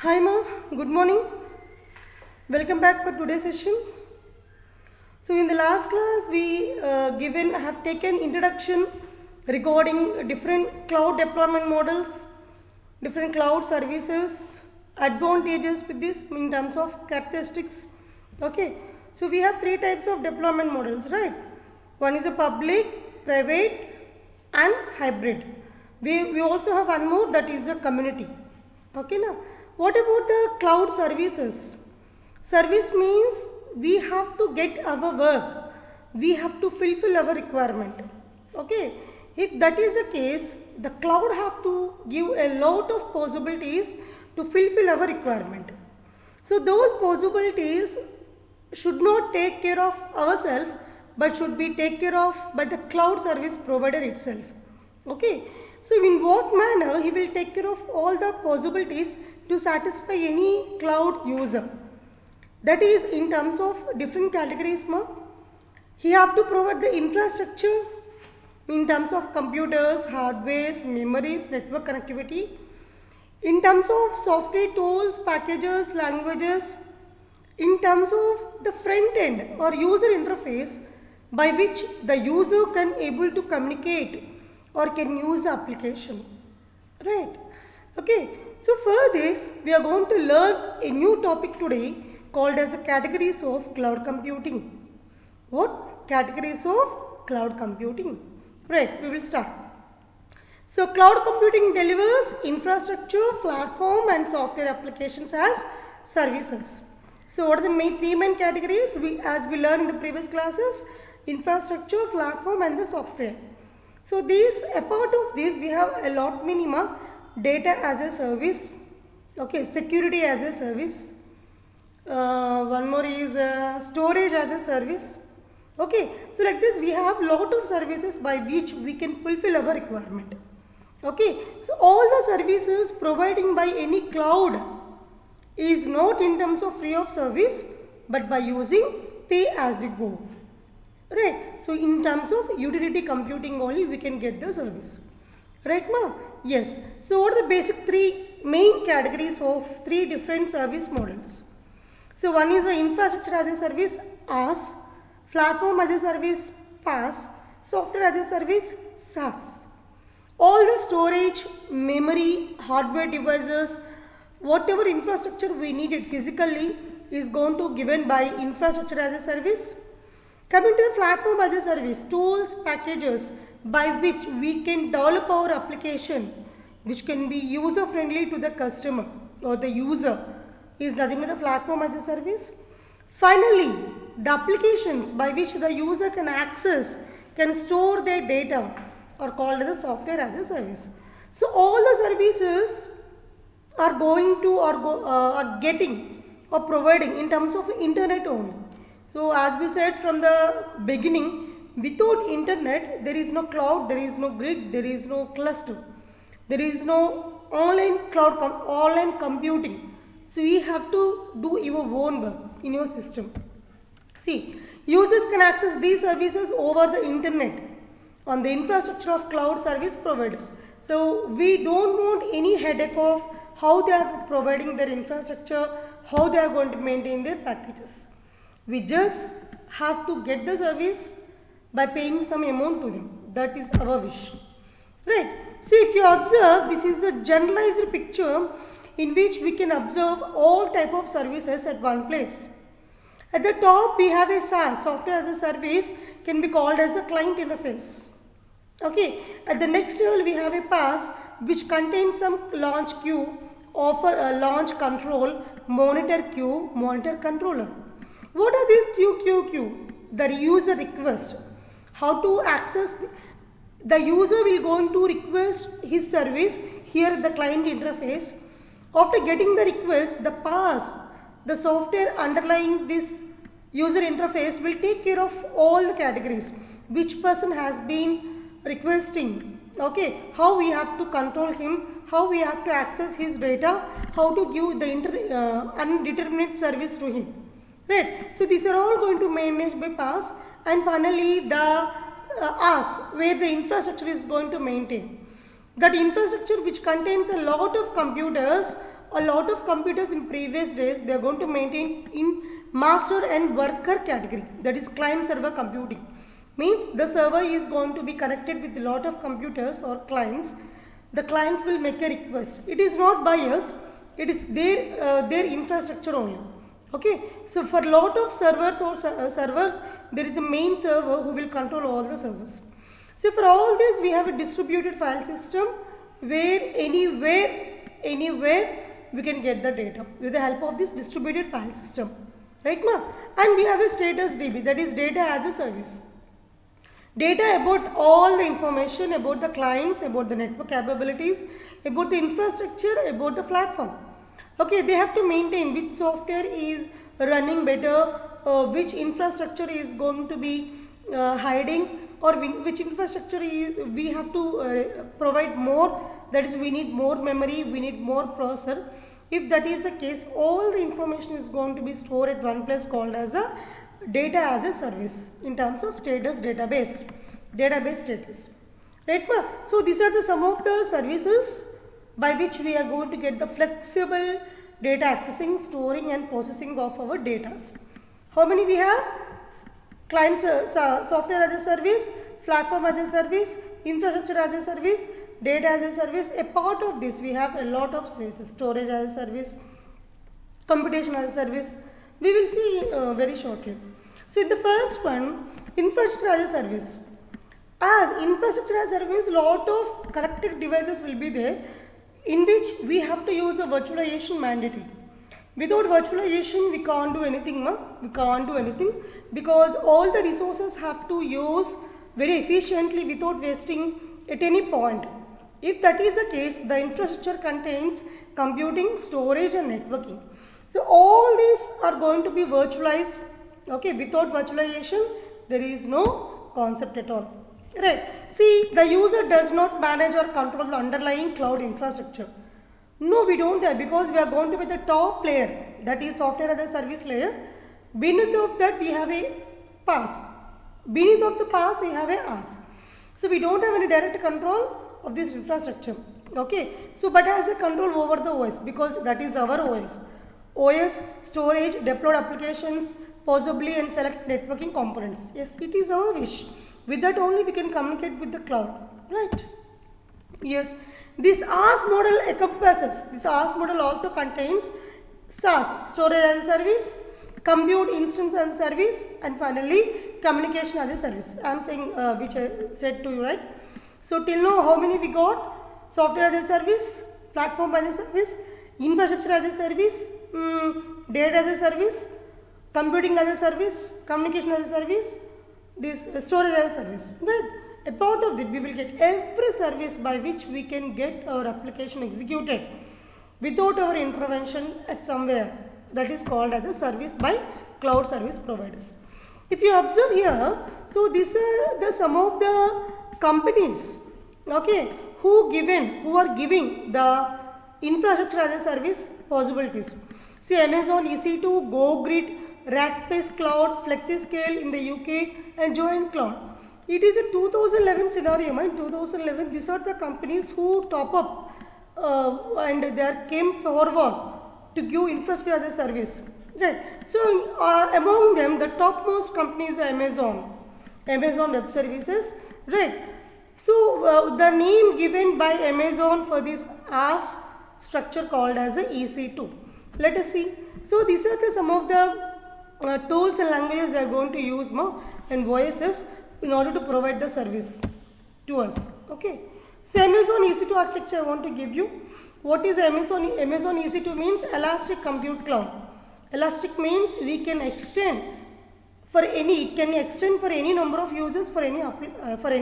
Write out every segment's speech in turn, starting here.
Hi Ma, good morning. Welcome back for today's session. So in the last class we have taken introduction regarding different cloud deployment models, different cloud services, advantages with this in terms of characteristics. Okay, so we have three types of deployment models, right? One is a public, private, and hybrid. We also have one more, that is a community. Okay, now what about the cloud services? Service means we have to get our work, we have to fulfill our requirement. Okay, if that is the case, the cloud have to give a lot of possibilities to fulfill our requirement. So those possibilities should not take care of ourselves, but should be taken care of by the cloud service provider itself. Okay, so in what manner he will take care of all the possibilities to satisfy any cloud user? That is in terms of different categories. He have to provide the infrastructure in terms of computers, hardware, memories, network connectivity. In terms of software tools, packages, languages, in terms of the front end or user interface by which the user can able to communicate or can use the application. Right? Okay. So for this we are going to learn a new topic today called as the categories of cloud computing. What? Categories of cloud computing. Right, we will start. So cloud computing delivers infrastructure, platform and software applications as services. So what are the three main categories? As we learned in the previous classes, infrastructure, platform and the software. So these, a part of this we have a lot minima, data as a service, okay, security as a service, one more is storage as a service. Okay, so like this we have lot of services by which we can fulfill our requirement. Okay, so all the services providing by any cloud is not in terms of free of service, but by using pay as you go. Right, so in terms of utility computing only we can get the service. Right ma? Yes. So what are the basic three main categories of three different service models? So one is the infrastructure as a service, IaaS, platform as a service, PaaS, software as a service, SaaS. All the storage, memory, hardware devices, whatever infrastructure we needed physically is going to given by infrastructure as a service. Coming to the platform as a service, tools, packages by which we can develop our application which can be user friendly to the customer or the user is nothing but the platform as a service. Finally, the applications by which the user can access, can store their data are called as the software as a service. So all the services are going to or are getting or providing in terms of internet only. So as we said from the beginning, without internet there is no cloud, there is no grid, there is no cluster, there is no online computing. So you have to do your own work in your system. See, users can access these services over the internet on the infrastructure of cloud service providers. So we don't want any headache of how they are providing their infrastructure, how they are going to maintain their packages. We just have to get the service by paying some amount to them. That is our wish. Right. See, if you observe, this is a generalized picture in which we can observe all type of services at one place. At the top we have a SaaS, software as a service, can be called as a client interface. Okay. At the next level we have a PaaS which contains some launch queue, offer a launch control, monitor queue, monitor controller. What are these queue? The user request. How to access, the user will go on to request his service here the client interface. After getting the request, the PaaS, the software underlying this user interface will take care of all the categories. Which person has been requesting, okay, how we have to control him, how we have to access his data, how to give the undeterminate service to him. Right. So these are all going to managed by PaaS, and finally the IaaS where the infrastructure is going to maintain. That infrastructure which contains a lot of computers a lot of computers in previous days, they are going to maintain in master and worker category, that is client server computing. Means the server is going to be connected with a lot of computers or clients. The clients will make a request. It is not by us, it is their infrastructure only. Okay, so for lot of servers or servers, there is a main server who will control all the servers. So for all this, we have a distributed file system where anywhere we can get the data with the help of this distributed file system, right now. And we have a status DB, that is data as a service. Data about all the information about the clients, about the network capabilities, about the infrastructure, about the platform. Okay, they have to maintain which software is running better, which infrastructure is going to be hiding, or which infrastructure we have to provide more, that is we need more memory, we need more processor. If that is the case, all the information is going to be stored at one place called as a data as a service in terms of status database status, right? So these are the some of the services by which we are going to get the flexible data accessing, storing and processing of our data. How many we have? Client software as a service, platform as a service, infrastructure as a service, data as a service. A part of this we have a lot of services, storage as a service, computation as a service. We will see very shortly. So in the first one, infrastructure as a service. As infrastructure as a service, lot of connected devices will be there, in which we have to use a virtualization mandatory. Without virtualization, we can't do anything, we can't do anything, because all the resources have to use very efficiently without wasting at any point. If that is the case, the infrastructure contains computing, storage and networking. So all these are going to be virtualized. Okay, without virtualization, there is no concept at all. Right. See, the user does not manage or control the underlying cloud infrastructure. No, we don't have, because we are going to be the top layer, that is software as a service layer. Beneath of that we have a PaaS. Beneath of the PaaS we have a IaaS. So we don't have any direct control of this infrastructure. Okay. So but as a control over the OS, because that is our OS. OS, storage, deployed applications, possibly and select networking components. Yes, it is our wish. With that only we can communicate with the cloud, right? Yes, this IaaS model encompasses, this IaaS model also contains SaaS, storage as a service, compute instance as a service, and finally communication as a service. I am saying which I said to you, right? So till now how many we got? Software as a service, platform as a service, infrastructure as a service, data as a service, computing as a service, communication as a service, this storage as a service, right? A part of it we will get every service by which we can get our application executed without our intervention at somewhere. That is called as a service by cloud service providers. If you observe here, so these are the some of the companies, okay, who are giving the infrastructure as a service possibilities. See, Amazon EC2, GoGrid, Rackspace Cloud, FlexiScale in the UK and Joint Cloud. It is a 2011 scenario. In 2011, these are the companies who top up and they came forward to give infrastructure as a service. Right. So among them, the topmost company is Amazon Web Services. Right. So the name given by Amazon for this IaaS structure called as a EC2. Let us see. So these are some of the tools and languages they are going to use and voices in order to provide the service to us. Okay. So Amazon EC2 architecture I want to give you. What is Amazon EC2 means? Elastic Compute Cloud. Elastic means we can extend for any, it can extend for any number of users for any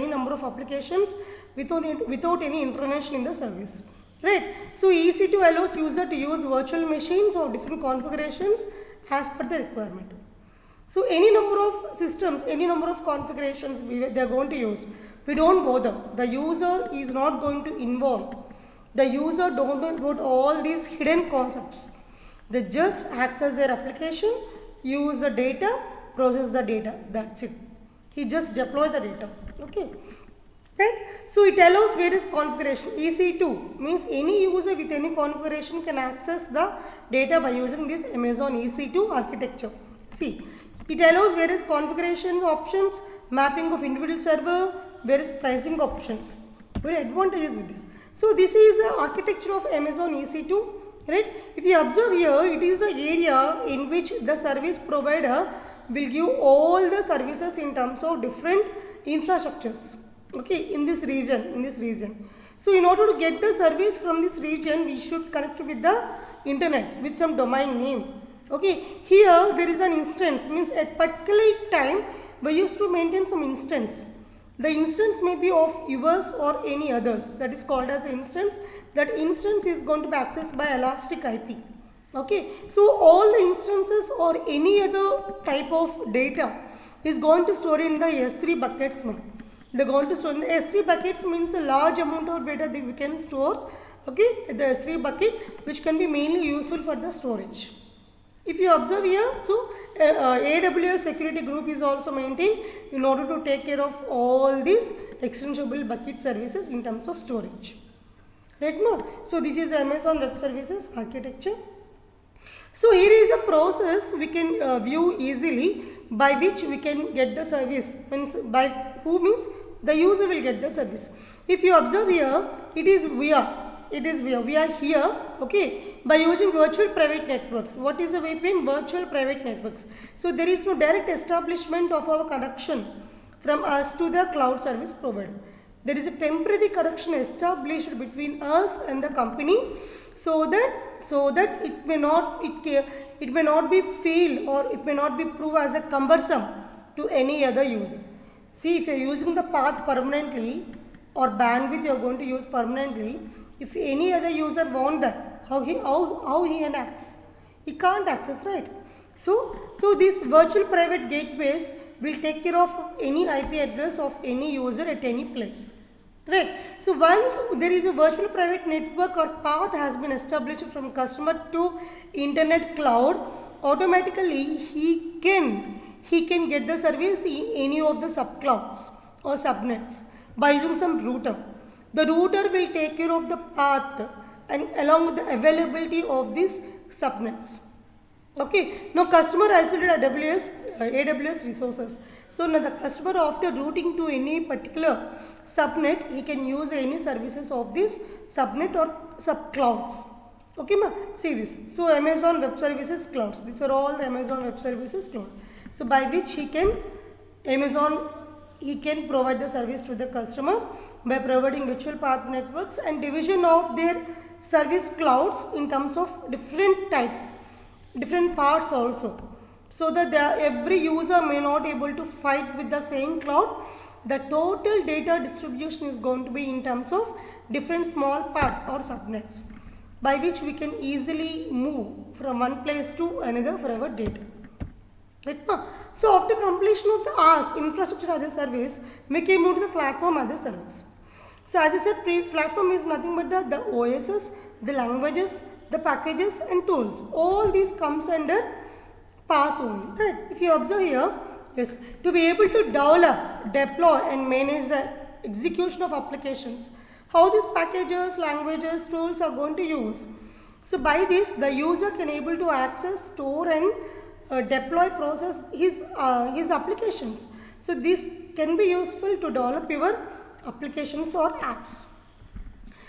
number of applications without any intervention in the service. Right. So EC2 allows user to use virtual machines of different configurations as per the requirement. So any number of systems, any number of configurations they are going to use. We don't bother. The user is not going to involve. The user don't know about all these hidden concepts. They just access their application, use the data, process the data. That's it. He just deploy the data. Okay. Right? So it allows various configuration. EC2 means any user with any configuration can access the data by using this Amazon EC2 architecture. See, it allows various configuration options, mapping of individual server, various pricing options. Very advantages with this. So this is the architecture of Amazon EC2. Right? If you observe here, it is the area in which the service provider will give all the services in terms of different infrastructures. Okay, in this region. So in order to get the service from this region, we should connect with the internet with some domain name. Okay, here there is an instance, means at particular time we used to maintain some instance. The instance may be of yours or any others, that is called as instance. That instance is going to be accessed by elastic IP. Okay, so all the instances or any other type of data is going to store in the S3 buckets now. They are going to store in the S3 buckets, means a large amount of data that we can store. Okay, the S3 bucket, which can be mainly useful for the storage. If you observe here, so AWS security group is also maintained in order to take care of all these extensible bucket services in terms of storage. Right now, so this is Amazon Web Services architecture. So here is a process we can view easily by which we can get the service. Means by who means the user will get the service. If you observe here, it is via. We are here, okay, by using virtual private networks. What is the VPN? Virtual private networks. So there is no direct establishment of our connection from us to the cloud service provider. There is a temporary connection established between us and the company, so that it may not be feel or it may not be proved as a cumbersome to any other user. See, if you are using the path permanently or bandwidth you are going to use permanently, if any other user want that, how he can access? He can't access, right? So these virtual private gateways will take care of any IP address of any user at any place. Right. So once there is a virtual private network or path has been established from customer to internet cloud, automatically he can get the service in any of the subclouds or subnets by using some router. The router will take care of the path and along with the availability of these subnets. Okay. Now customer isolated AWS resources. So now the customer, after routing to any particular subnet, he can use any services of this subnet or subclouds. Okay ma, see this. So Amazon Web Services clouds. These are all the Amazon Web Services cloud. So by which he can provide the service to the customer by providing virtual path networks and division of their service clouds in terms of different types, different parts also, so that every user may not able to fight with the same cloud. The total data distribution is going to be in terms of different small parts or subnets, by which we can easily move from one place to another for our data. Right? So after completion of the AaaS, infrastructure as a service, we can move to the platform as a service. So as I said, platform is nothing but the OSs, the languages, the packages and tools. All these comes under PaaS only. Right? If you observe here, yes, to be able to develop, deploy and manage the execution of applications, how these packages, languages, tools are going to use. So by this, the user can able to access, store and deploy, process his applications. So this can be useful to develop your applications or apps.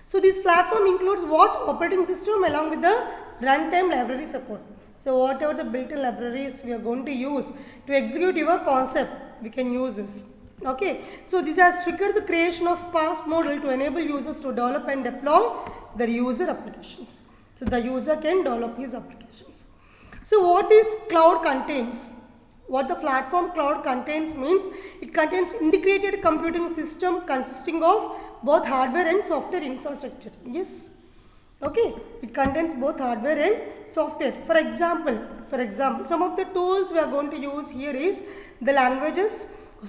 So this platform includes what? Operating system along with the runtime library support. So whatever the built-in libraries we are going to use to execute your concept, we can use this. Okay. So this has triggered the creation of PaaS model to enable users to develop and deploy their user applications. So the user can develop his applications. So what is cloud contains? What the platform cloud contains means it contains integrated computing system consisting of both hardware and software infrastructure. Yes. Okay. It contains both hardware and software. For example, some of the tools we are going to use here is the languages,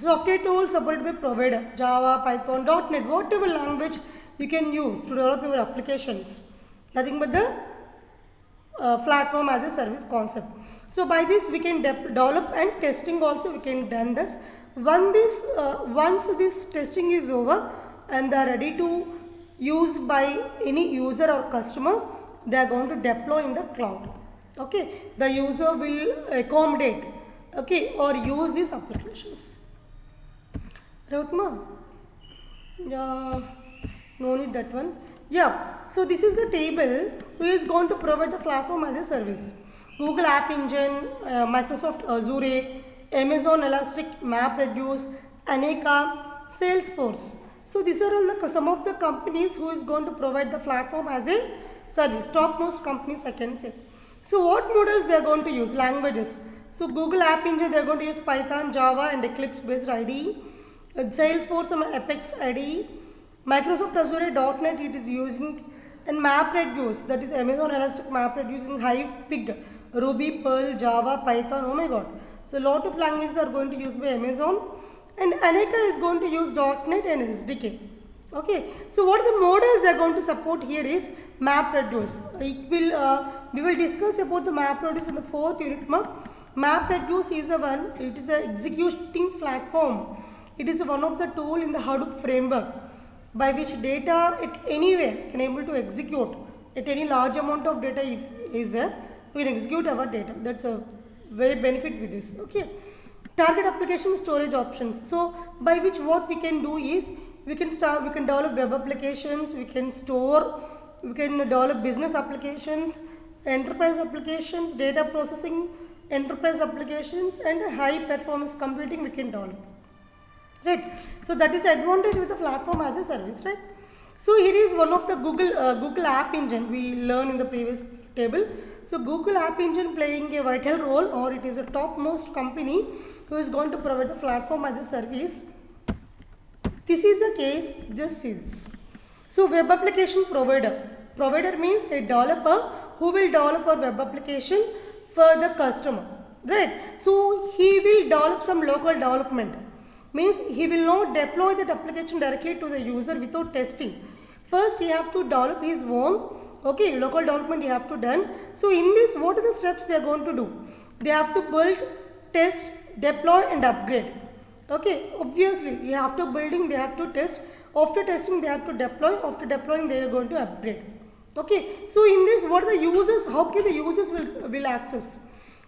software tools supported by provider, Java, Python, .NET, whatever language you can use to develop your applications. Nothing but the platform as a service concept. So by this we can develop and testing also we can done this. Once this testing is over and they are ready to use by any user or customer, they are going to deploy in the cloud. Okay, the user will accommodate, okay, or use these applications. Rautma? Yeah, no need that one. Yeah, so this is the table who is going to provide the platform as a service. Google App Engine, Microsoft Azure, Amazon Elastic, MapReduce, Aneka, Salesforce. So these are all some of the companies who is going to provide the platform as a service. Topmost companies I can say. So what models they are going to use? Languages. So Google App Engine they are going to use Python, Java and Eclipse based IDE. Salesforce and Apex IDE. Microsoft Azure .NET it is using, and MapReduce, that is Amazon Elastic MapReduce using Hive, Pig, Ruby, Perl, Java, Python. Oh my god. So lot of languages are going to use by Amazon, and Aneka is going to use .NET and SDK. Okay. So what are the models they are going to support here is MapReduce. We will discuss about the MapReduce in the 4th unit. MapReduce is it is an executing platform. It is one of the tool in the Hadoop framework, by which data at anywhere can able to execute at any large amount of data if is there, we can execute our data. That's a very benefit with this. Okay. Target application storage options. So by which what we can do is we can develop web applications, we can develop business applications, enterprise applications, data processing, enterprise applications, and high performance computing we can develop. Right. So that is the advantage with the platform as a service, right? So here is one of the Google App Engine we learned in the previous table. So Google App Engine playing a vital role, or it is a topmost company who is going to provide the platform as a service. This is the case, just see this. So web application provider. Provider means a developer who will develop a web application for the customer, right? So he will develop some local development. Means he will not deploy that application directly to the user without testing. First he have to develop his own, okay, local development he have to done. So in this, what are the steps they are going to do? They have to build, test, deploy and upgrade. Okay, obviously you have to building, they have to test. After testing they have to deploy. After deploying they are going to upgrade. Okay, so in this, what are the users? How can the users will access?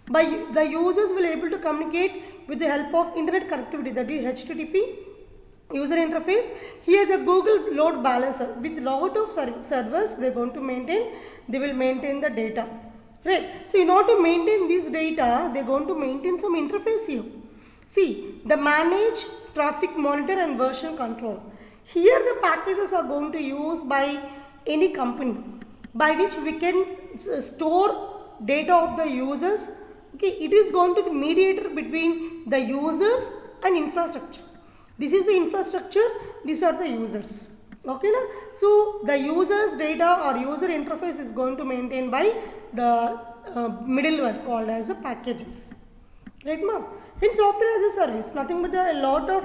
By the users will able to communicate with the help of internet connectivity, that is HTTP user interface. Here the Google load balancer with lot of servers they are going to maintain. They will maintain the data, right? So in order to maintain this data, they are going to maintain some interface here. See, the manage, traffic monitor and version control. Here the packages are going to use by any company, by which we can store data of the users. Okay, it is going to be the mediator between the users and infrastructure. This is the infrastructure, these are the users. Okay, na? So the users data or user interface is going to maintain by the middleware called as the packages. Right, ma? In software as a service, nothing but a lot of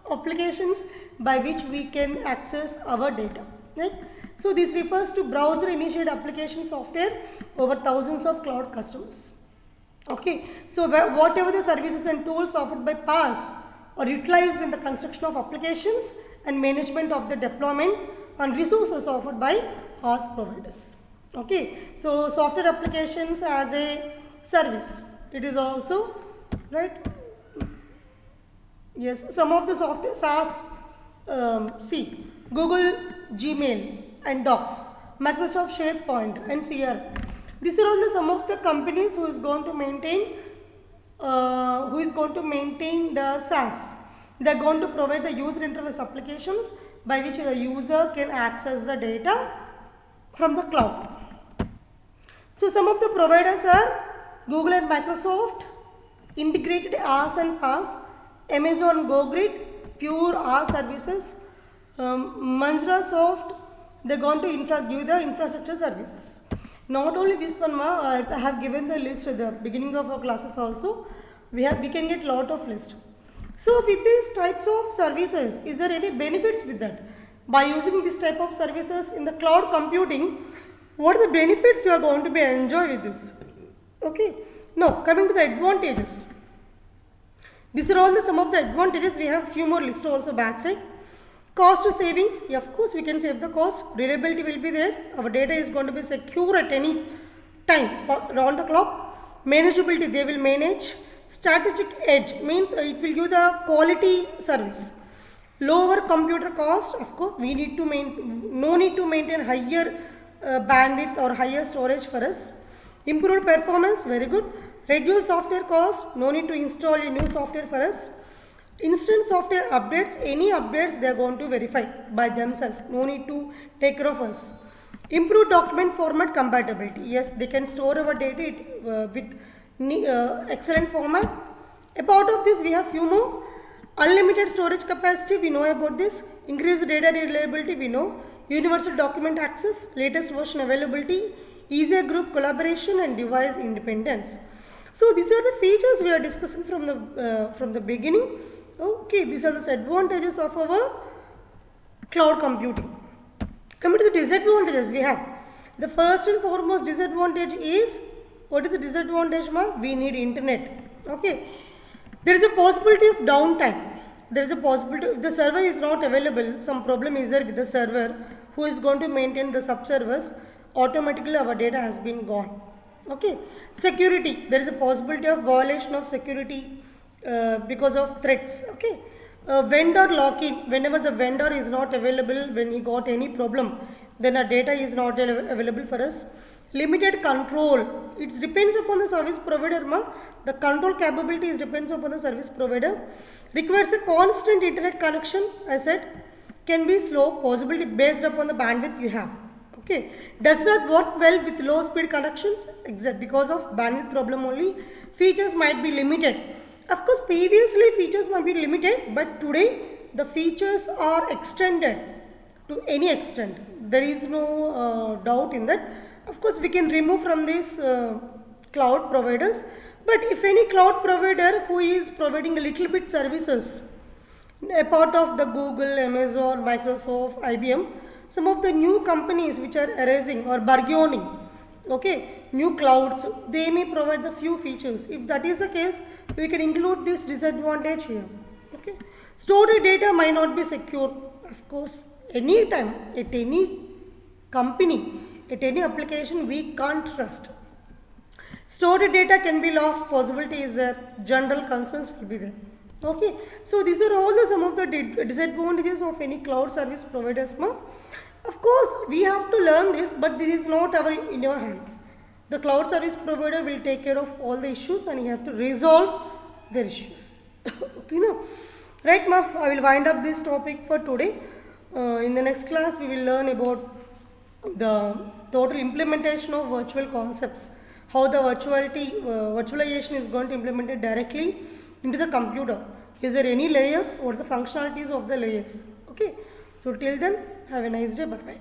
applications by which we can access our data. Right? So this refers to browser initiated application software over thousands of cloud customers. Okay, so whatever the services and tools offered by PaaS are utilized in the construction of applications and management of the deployment and resources offered by PaaS providers. Okay, so software applications as a service, it is also, right? Yes, some of the software SaaS, see, Google Gmail and Docs, Microsoft SharePoint and CRM. These are all some of the companies who is going to maintain the SaaS. They are going to provide the user interface applications by which the user can access the data from the cloud. So some of the providers are Google and Microsoft, integrated IaaS and PaaS, Amazon GoGrid, pure IaaS services, Microsoft, they are going to give the infrastructure services. Not only this one, I have given the list at the beginning of our classes also. We can get lot of list. So with these types of services, is there any benefits with that? By using this type of services in the cloud computing, What are the benefits you are going to be enjoy with this? Okay. Now coming to the advantages. These are all the some of the advantages. We have few more list also backside. Cost savings, yeah, of course we can save the cost. Reliability will be there. Our data is going to be secure at any time round the clock. Manageability, they will manage. Strategic edge means it will give the quality service. Lower computer cost, of course we need to no need to maintain higher bandwidth or higher storage for us. Improved performance, very good. Reduce software cost, no need to install a new software for us. Instant software updates, any updates they are going to verify by themselves, no need to take care of us. Improve document format compatibility, yes, they can store our data with excellent format. A part of this we have few more. Unlimited storage capacity, we know about this. Increased data reliability, we know. Universal document access, latest version availability, easier group collaboration and device independence. So these are the features we are discussing from the beginning. Okay, these are the advantages of our cloud computing. Coming to the disadvantages, we have the first and foremost disadvantage is, what is the disadvantage, ma? We need internet. Okay, there is a possibility of downtime. There is a possibility if the server is not available, some problem is there with the server who is going to maintain the subservers, automatically our data has been gone. Okay, security, there is a possibility of violation of security because of threats. Okay, vendor lock-in, whenever the vendor is not available, when he got any problem, then our data is not available for us. Limited control, it depends upon the service provider, ma. The control capability is depends upon the service provider. Requires a constant internet connection, I said, can be slow, possibility based upon the bandwidth you have. Okay, does not work well with low speed connections, exact because of bandwidth problem only. Features might be limited. Of course, previously features might be limited, but today the features are extended to any extent. There is no doubt in that. Of course, we can remove from these cloud providers, but if any cloud provider who is providing a little bit services, a part of the Google, Amazon, Microsoft, IBM, some of the new companies which are arising or burgeoning, okay, new clouds, they may provide the few features. If that is the case, we can include this disadvantage here. Okay, stored data might not be secure. Of course, anytime at any company, at any application, we can't trust. Stored data can be lost, possibility is there, general concerns will be there. Okay, so these are all the some of the disadvantages of any cloud service providers, ma. Of course, we have to learn this, but this is not in your hands. The cloud service provider will take care of all the issues and you have to resolve their issues. Okay, now, right, ma, I will wind up this topic for today. In the next class, we will learn about the total implementation of virtual concepts, how the virtualization is going to implement it directly into the computer. Is there any layers? What are the functionalities of the layers? Okay, so till then, have a nice day. Bye bye.